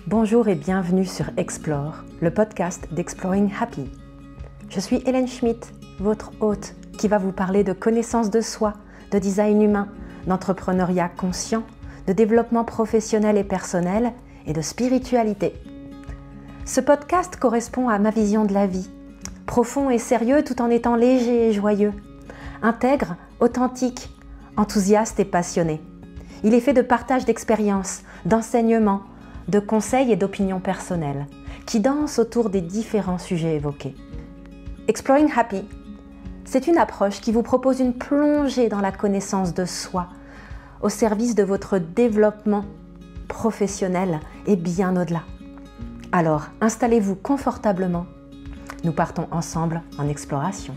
Bonjour et bienvenue sur Explore, le podcast d'Exploring Happy. Je suis Hélène Schmidt, votre hôte, qui va vous parler de connaissance de soi, de design humain, d'entrepreneuriat conscient, de développement professionnel et personnel et de spiritualité. Ce podcast correspond à ma vision de la vie, profond et sérieux tout en étant léger et joyeux, intègre, authentique, enthousiaste et passionné. Il est fait de partage d'expériences, d'enseignements, de conseils et d'opinions personnelles, qui dansent autour des différents sujets évoqués. Exploring Happy, c'est une approche qui vous propose une plongée dans la connaissance de soi, au service de votre développement professionnel et bien au-delà. Alors, installez-vous confortablement. Nous partons ensemble en exploration.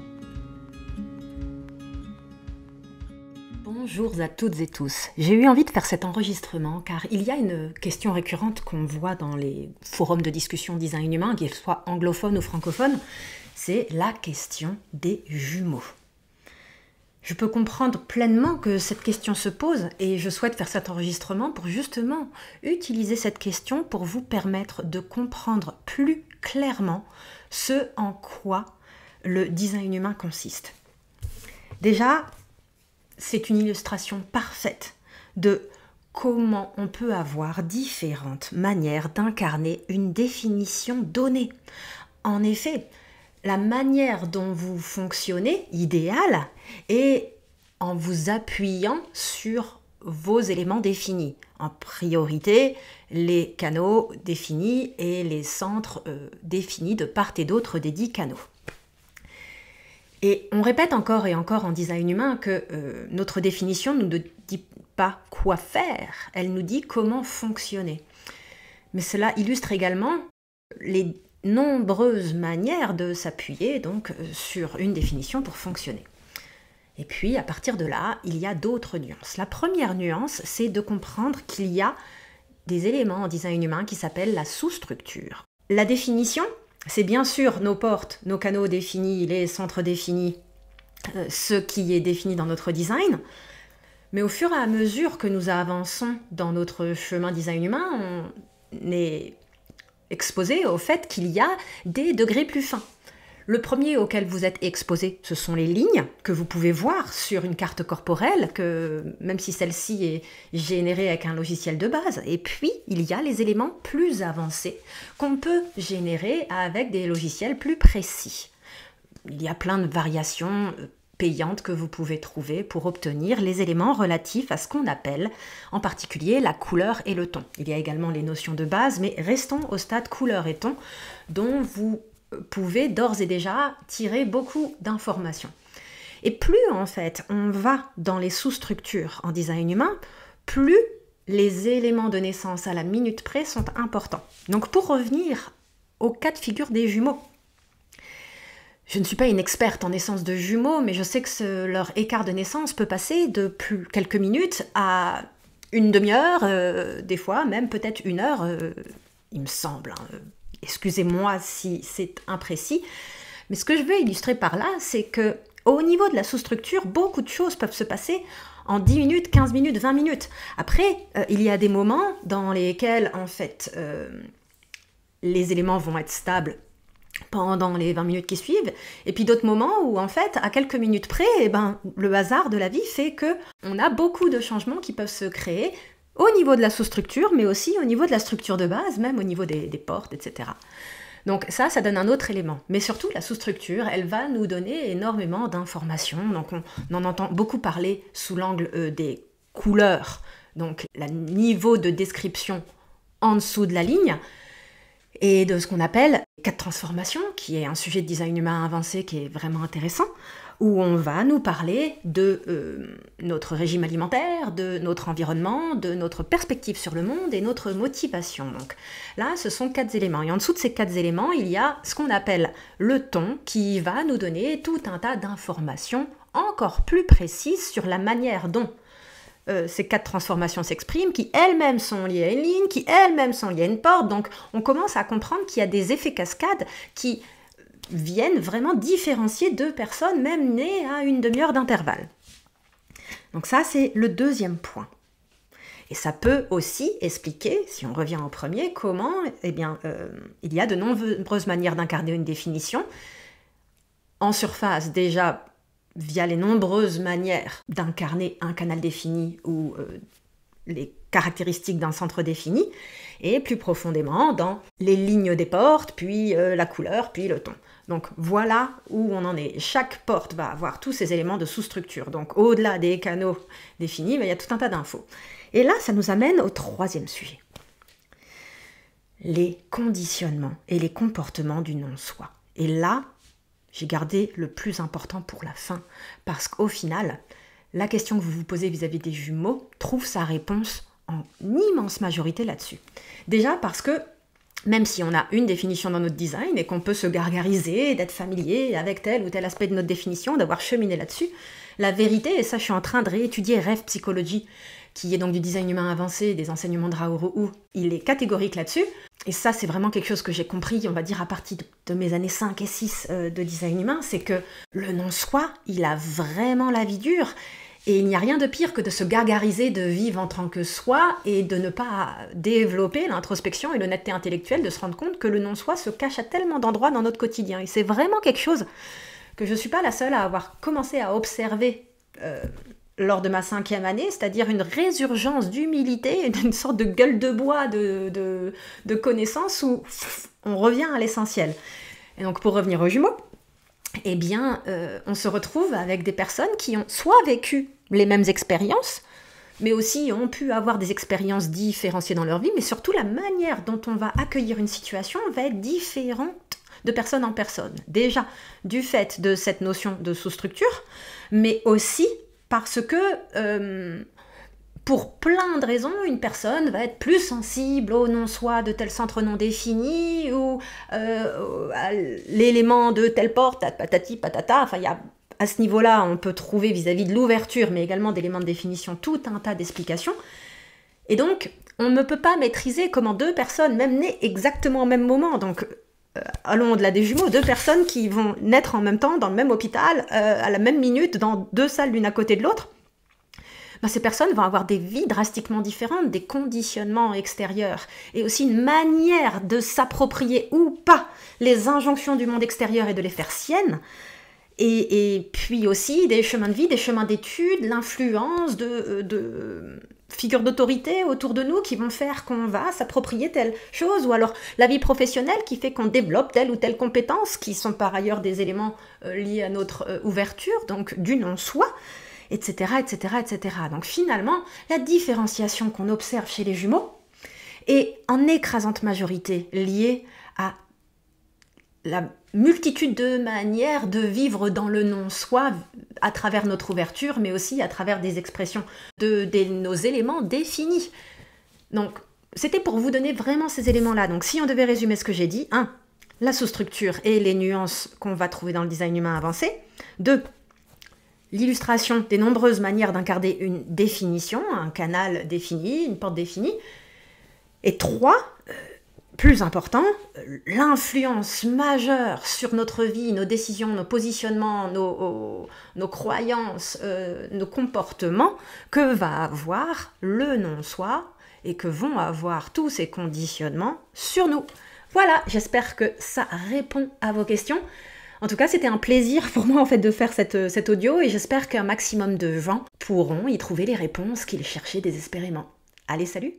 Bonjour à toutes et tous. J'ai eu envie de faire cet enregistrement car il y a une question récurrente qu'on voit dans les forums de discussion design humain, qu'ils soient anglophones ou francophones, c'est la question des jumeaux. Je peux comprendre pleinement que cette question se pose et je souhaite faire cet enregistrement pour justement utiliser cette question pour vous permettre de comprendre plus clairement ce en quoi le design humain consiste. Déjà, c'est une illustration parfaite de comment on peut avoir différentes manières d'incarner une définition donnée. En effet, la manière dont vous fonctionnez, idéale, est en vous appuyant sur vos éléments définis. En priorité, les canaux définis et les centres définis de part et d'autre des 10 canaux. Et on répète encore et encore en design humain que notre définition ne nous dit pas quoi faire, elle nous dit comment fonctionner. Mais cela illustre également les nombreuses manières de s'appuyer donc sur une définition pour fonctionner. Et puis à partir de là, il y a d'autres nuances. La première nuance, c'est de comprendre qu'il y a des éléments en design humain qui s'appellent la sous-structure. La définition, c'est bien sûr nos portes, nos canaux définis, les centres définis, ce qui est défini dans notre design. Mais au fur et à mesure que nous avançons dans notre chemin design humain, on est exposé au fait qu'il y a des degrés plus fins. Le premier auquel vous êtes exposé, ce sont les lignes que vous pouvez voir sur une carte corporelle, que, même si celle-ci est générée avec un logiciel de base. Et puis, il y a les éléments plus avancés qu'on peut générer avec des logiciels plus précis. Il y a plein de variations payantes que vous pouvez trouver pour obtenir les éléments relatifs à ce qu'on appelle en particulier la couleur et le ton. Il y a également les notions de base, mais restons au stade couleur et ton dont vous pouvez d'ores et déjà tirer beaucoup d'informations. Et plus en fait on va dans les sous-structures en design humain, plus les éléments de naissance à la minute près sont importants. Donc pour revenir au cas de figure des jumeaux, je ne suis pas une experte en naissance de jumeaux, mais je sais que leur écart de naissance peut passer de quelques minutes à une demi-heure, des fois même peut-être une heure, il me semble. Excusez-moi si c'est imprécis, mais ce que je veux illustrer par là, c'est que au niveau de la sous-structure, beaucoup de choses peuvent se passer en 10 minutes, 15 minutes, 20 minutes. Après, il y a des moments dans lesquels, en fait, les éléments vont être stables pendant les 20 minutes qui suivent, et puis d'autres moments où, en fait, à quelques minutes près, le hasard de la vie fait qu'on a beaucoup de changements qui peuvent se créer au niveau de la sous-structure, mais aussi au niveau de la structure de base, même au niveau des portes, etc. Donc ça donne un autre élément. Mais surtout, la sous-structure, elle va nous donner énormément d'informations. Donc on en entend beaucoup parler sous l'angle des couleurs, donc le niveau de description en dessous de la ligne, et de ce qu'on appelle 4 transformations, qui est un sujet de design humain avancé qui est vraiment intéressant, où on va nous parler de notre régime alimentaire, de notre environnement, de notre perspective sur le monde et notre motivation. Donc là, ce sont 4 éléments. Et en dessous de ces 4 éléments, il y a ce qu'on appelle le ton, qui va nous donner tout un tas d'informations encore plus précises sur la manière dont ces 4 transformations s'expriment, qui elles-mêmes sont liées à une ligne, qui elles-mêmes sont liées à une porte. Donc on commence à comprendre qu'il y a des effets cascades qui viennent vraiment différencier 2 personnes, même nées à une demi-heure d'intervalle. Donc ça, c'est le deuxième point. Et ça peut aussi expliquer, si on revient au premier, comment il y a de nombreuses manières d'incarner une définition. En surface, déjà, via les nombreuses manières d'incarner un canal défini ou les caractéristiques d'un centre défini, et plus profondément dans les lignes des portes, puis la couleur, puis le ton. Donc voilà où on en est. Chaque porte va avoir tous ces éléments de sous-structure. Donc au-delà des canaux définis, il y a tout un tas d'infos. Et là, ça nous amène au troisième sujet. Les conditionnements et les comportements du non-soi. Et là, j'ai gardé le plus important pour la fin, parce qu'au final, la question que vous vous posez vis-à-vis des jumeaux trouve sa réponse en immense majorité là-dessus. Déjà parce que, même si on a une définition dans notre design et qu'on peut se gargariser, d'être familier avec tel ou tel aspect de notre définition, d'avoir cheminé là-dessus, la vérité, et ça je suis en train de réétudier Rêve Psychologie, qui est donc du design humain avancé, des enseignements de Raoult, il est catégorique là-dessus. Et ça, c'est vraiment quelque chose que j'ai compris, on va dire, à partir de mes années 5 et 6 de design humain, c'est que le non-soi, il a vraiment la vie dure. Et il n'y a rien de pire que de se gargariser, de vivre en tant que soi et de ne pas développer l'introspection et l'honnêteté intellectuelle, de se rendre compte que le non-soi se cache à tellement d'endroits dans notre quotidien. Et c'est vraiment quelque chose que je ne suis pas la seule à avoir commencé à observer lors de ma 5e année, c'est-à-dire une résurgence d'humilité, d'une sorte de gueule de bois de connaissances où on revient à l'essentiel. Et donc pour revenir aux jumeaux, eh bien, on se retrouve avec des personnes qui ont soit vécu les mêmes expériences, mais aussi ont pu avoir des expériences différenciées dans leur vie, mais surtout la manière dont on va accueillir une situation va être différente de personne en personne. Déjà, du fait de cette notion de sous-structure, mais aussi parce que, pour plein de raisons, une personne va être plus sensible au non-soi de tel centre non défini ou à l'élément de telle porte, patati patata. Enfin, à ce niveau-là, on peut trouver vis-à-vis de l'ouverture, mais également d'éléments de définition, tout un tas d'explications. Et donc, on ne peut pas maîtriser comment deux personnes, même nées exactement au même moment, donc allons au-delà des jumeaux, deux personnes qui vont naître en même temps dans le même hôpital, à la même minute, dans deux salles l'une à côté de l'autre, ces personnes vont avoir des vies drastiquement différentes, des conditionnements extérieurs, et aussi une manière de s'approprier ou pas les injonctions du monde extérieur et de les faire siennes, et puis aussi des chemins de vie, des chemins d'études, l'influence de figures d'autorité autour de nous qui vont faire qu'on va s'approprier telle chose, ou alors la vie professionnelle qui fait qu'on développe telle ou telle compétence, qui sont par ailleurs des éléments liés à notre ouverture, donc du non-soi, etc., etc., etc. Donc finalement, la différenciation qu'on observe chez les jumeaux est en écrasante majorité liée à la multitude de manières de vivre dans le non-soi à travers notre ouverture, mais aussi à travers des expressions de nos éléments définis. Donc, c'était pour vous donner vraiment ces éléments-là. Donc, si on devait résumer ce que j'ai dit, 1. La sous-structure et les nuances qu'on va trouver dans le design humain avancé. 2. L'illustration des nombreuses manières d'incarner une définition, un canal défini, une porte définie. Et 3. Plus important, l'influence majeure sur notre vie, nos décisions, nos positionnements, nos croyances, nos comportements que va avoir le non-soi et que vont avoir tous ces conditionnements sur nous. Voilà, j'espère que ça répond à vos questions. En tout cas, c'était un plaisir pour moi en fait de faire cet audio et j'espère qu'un maximum de gens pourront y trouver les réponses qu'ils cherchaient désespérément. Allez, salut!